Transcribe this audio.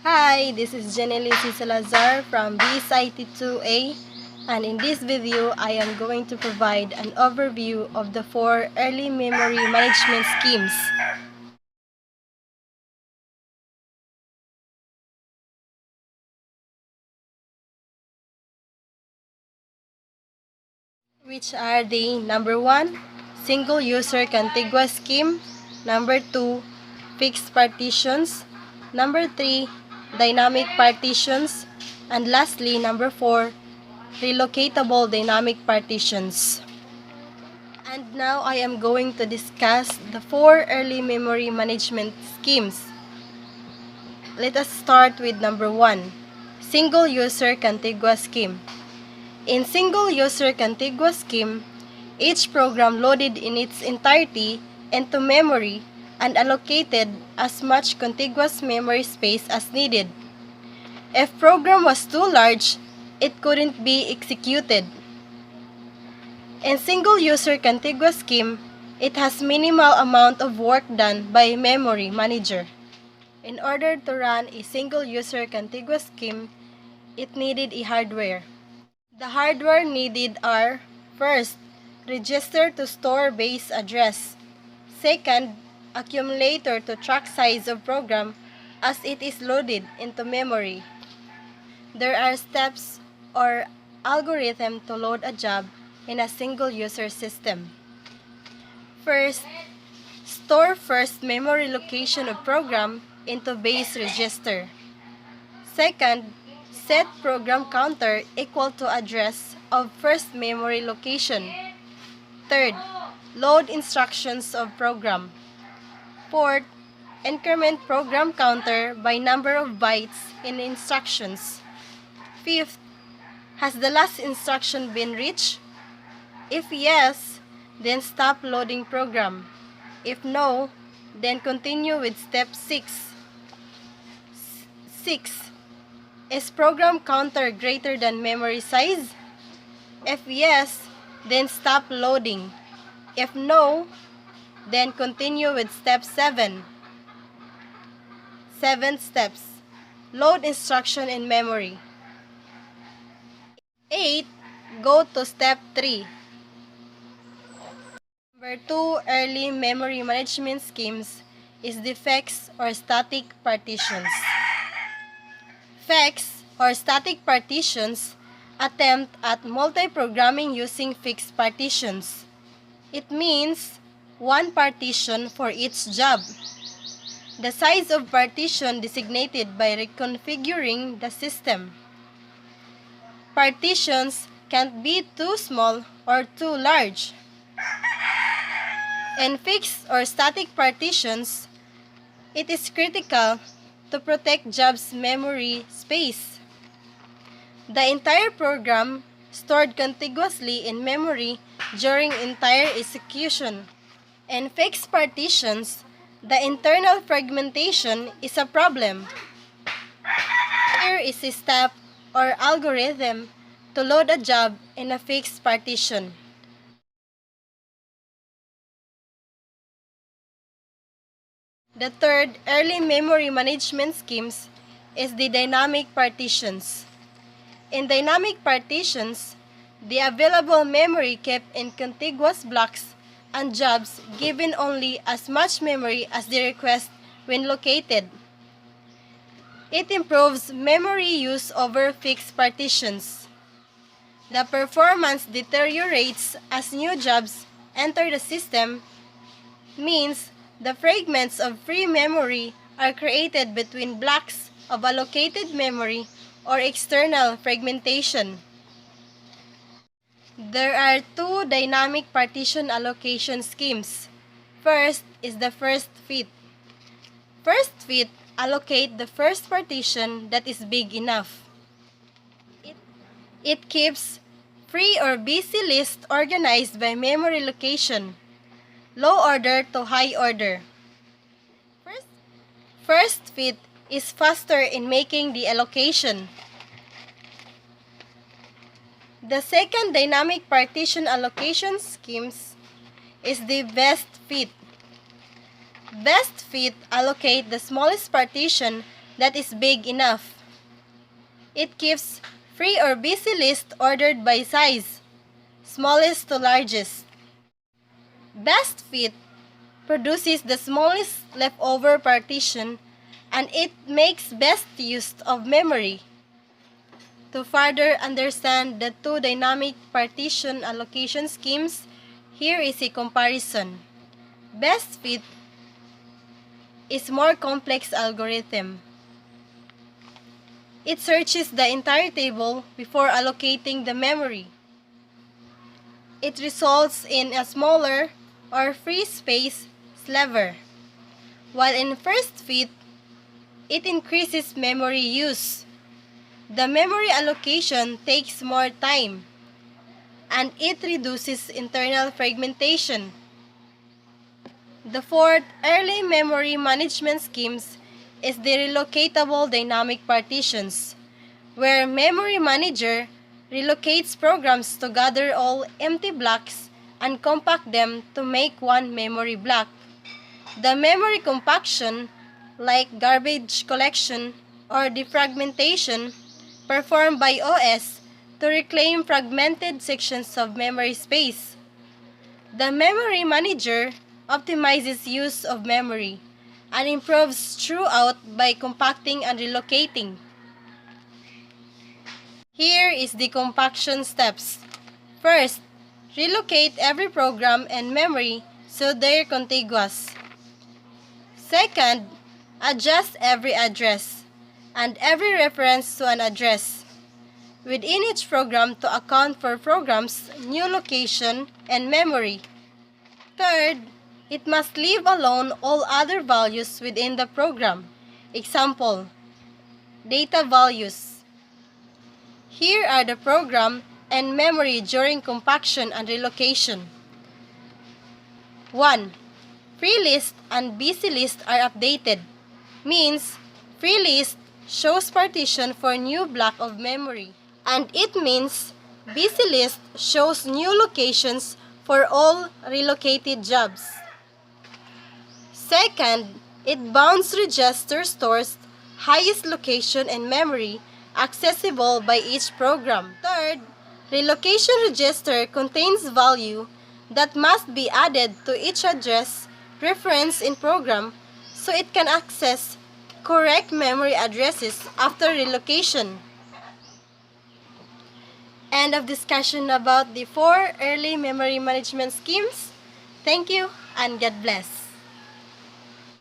Hi, this is Jenelisi Salazar from BSIT2A, and in this video, I am going to provide an overview of the 4 early memory management schemes. Which are the number 1, single user contiguous scheme, number 2, fixed partitions, number 3, dynamic partitions, and lastly, number 4, relocatable dynamic partitions. And now I am going to discuss the 4 early memory management schemes. Let us start with number 1, single user contiguous scheme. In single user contiguous scheme, each program loaded in its entirety into memory and allocated as much contiguous memory space as needed. If program was too large, it couldn't be executed. In single user contiguous scheme, it has minimal amount of work done by memory manager. In order to run a single user contiguous scheme, it needed a hardware. The hardware needed are: first, register to store base address; second, accumulator to track size of program as it is loaded into memory. There are steps or algorithm to load a job in a single user system. First, store first memory location of program into base register. Second, set program counter equal to address of first memory location. Third, load instructions of program. Fourth, increment program counter by number of bytes in instructions. Fifth, has the last instruction been reached? If yes, then stop loading program. If no, then continue with step 6. 6. Is program counter greater than memory size? If yes, then stop loading. If no, then continue with step 7. 7 steps. Load instruction in memory. 8. Go to step 3. Number 2 early memory management schemes is the fixed or static partitions. Fixed or static partitions attempt at multi-programming using fixed partitions. It means one partition for each job. The size of partition designated by reconfiguring the system. Partitions can't be too small or too large. In fixed or static partitions, it is critical to protect jobs' memory space. The entire program stored contiguously in memory during entire execution. In fixed partitions, the internal fragmentation is a problem. Here is a step or algorithm to load a job in a fixed partition. The third early memory management schemes is the dynamic partitions. In dynamic partitions, the available memory kept in contiguous blocks and jobs given only as much memory as they request when located. It improves memory use over fixed partitions. The performance deteriorates as new jobs enter the system, means the fragments of free memory are created between blocks of allocated memory or external fragmentation. There are 2 dynamic partition allocation schemes. First is the first fit. First fit allocate the first partition that is big enough. It keeps free or busy list organized by memory location, low order to high order. First fit is faster in making the allocation. The second dynamic partition allocation schemes is the best fit. Best fit allocate the smallest partition that is big enough. It keeps free or busy list ordered by size, smallest to largest. Best fit produces the smallest leftover partition, and it makes best use of memory. To further understand the two dynamic partition allocation schemes, here is a comparison. Best fit is more complex algorithm. It searches the entire table before allocating the memory. It results in a smaller or free space sliver, while in first fit, it increases memory use. The memory allocation takes more time, and it reduces internal fragmentation. The fourth early memory management schemes is the relocatable dynamic partitions, where memory manager relocates programs to gather all empty blocks and compact them to make one memory block. The memory compaction, like garbage collection or defragmentation, performed by OS to reclaim fragmented sections of memory space. The memory manager optimizes use of memory and improves throughput by compacting and relocating. Here is the compaction steps. First, relocate every program and memory so they're contiguous. Second, adjust every address and every reference to an address within each program to account for programs, new location, and memory. Third, it must leave alone all other values within the program. Example, data values. Here are the program and memory during compaction and relocation. 1. Free list and busy list are updated. Means, free list shows partition for new block of memory. And it means, busy list shows new locations for all relocated jobs. Second, it bounds register stores highest location and memory accessible by each program. Third, relocation register contains value that must be added to each address reference in program so it can access correct memory addresses after relocation. End of discussion about the 4 early memory management schemes. Thank you and God bless.